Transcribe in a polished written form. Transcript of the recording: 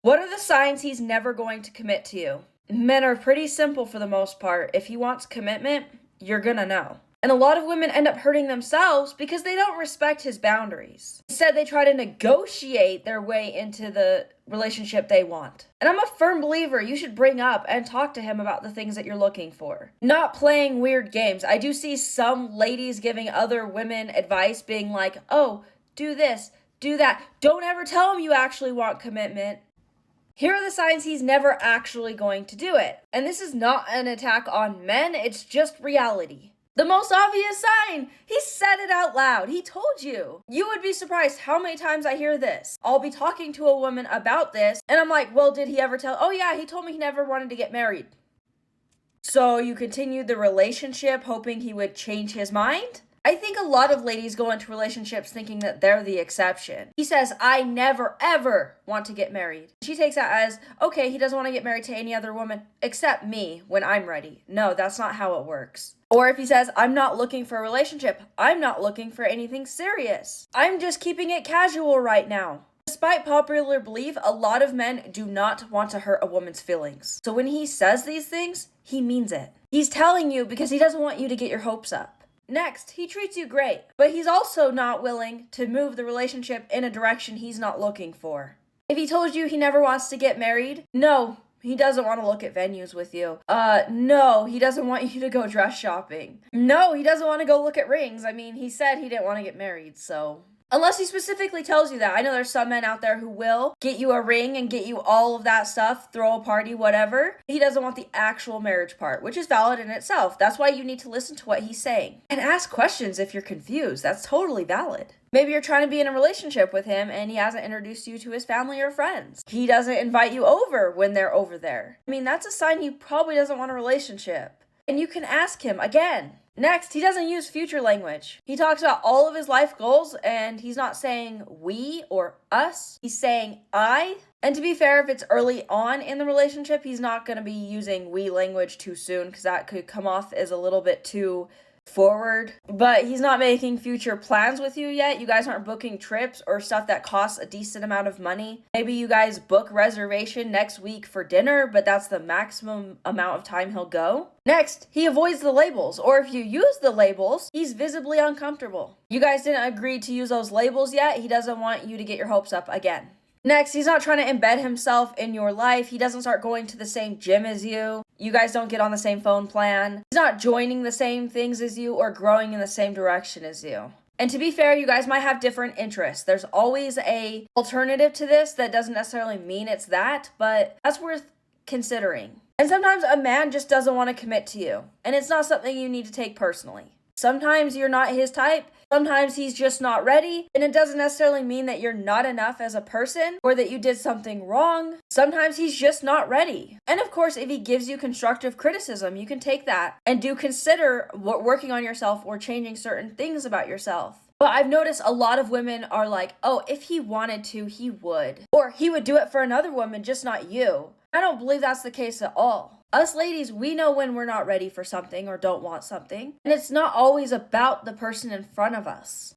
What are the signs he's never going to commit to you? Men are pretty simple for the most part. If he wants commitment, you're gonna know. And a lot of women end up hurting themselves because they don't respect his boundaries. Instead, they try to negotiate their way into the relationship they want. And I'm a firm believer you should bring up and talk to him about the things that you're looking for. Not playing weird games. I do see some ladies giving other women advice being like, oh, do this, do that. Don't ever tell him you actually want commitment. Here are the signs he's never actually going to do it. And this is not an attack on men, it's just reality. The most obvious sign, he said it out loud. He told you. You would be surprised how many times I hear this. I'll be talking to a woman about this, and I'm like, well, did he ever tell? Oh yeah, he told me he never wanted to get married. So you continued the relationship hoping he would change his mind? I think a lot of ladies go into relationships thinking that they're the exception. He says, I never, ever want to get married. She takes that as, okay, he doesn't want to get married to any other woman except me when I'm ready. No, that's not how it works. Or if he says, I'm not looking for a relationship, I'm not looking for anything serious. I'm just keeping it casual right now. Despite popular belief, a lot of men do not want to hurt a woman's feelings. So when he says these things, he means it. He's telling you because he doesn't want you to get your hopes up. Next, he treats you great, but he's also not willing to move the relationship in a direction he's not looking for. If he told you he never wants to get married, no, he doesn't want to look at venues with you. No, he doesn't want you to go dress shopping. No, he doesn't want to go look at rings. I mean, he said he didn't want to get married, so... Unless he specifically tells you that. I know there's some men out there who will get you a ring and get you all of that stuff, throw a party, whatever. He doesn't want the actual marriage part, which is valid in itself. That's why you need to listen to what he's saying. And ask questions if you're confused. That's totally valid. Maybe you're trying to be in a relationship with him and he hasn't introduced you to his family or friends. He doesn't invite you over when they're over there. I mean, that's a sign he probably doesn't want a relationship. And you can ask him again. Next, he doesn't use future language. He talks about all of his life goals and he's not saying we or us. He's saying I. And to be fair, if it's early on in the relationship, he's not going to be using we language too soon because that could come off as a little bit too forward. But he's not making future plans with you yet. You guys aren't booking trips or stuff that costs a decent amount of money. Maybe you guys book reservation next week for dinner, but that's the maximum amount of time he'll go. Next, he avoids the labels, or if you use the labels, he's visibly uncomfortable. You guys didn't agree to use those labels yet. He doesn't want you to get your hopes up again. Next, he's not trying to embed himself in your life. He doesn't start going to the same gym as you. You guys don't get on the same phone plan. He's not joining the same things as you or growing in the same direction as you. And to be fair, you guys might have different interests. There's always a alternative to this that doesn't necessarily mean it's that, but that's worth considering. And sometimes a man just doesn't want to commit to you, and it's not something you need to take personally. Sometimes you're not his type, sometimes he's just not ready, and it doesn't necessarily mean that you're not enough as a person or that you did something wrong. Sometimes he's just not ready. And of course, if he gives you constructive criticism, you can take that and do consider working on yourself or changing certain things about yourself. But I've noticed a lot of women are like, oh, if he wanted to, he would. Or he would do it for another woman, just not you. I don't believe that's the case at all. Us ladies, we know when we're not ready for something or don't want something. And it's not always about the person in front of us.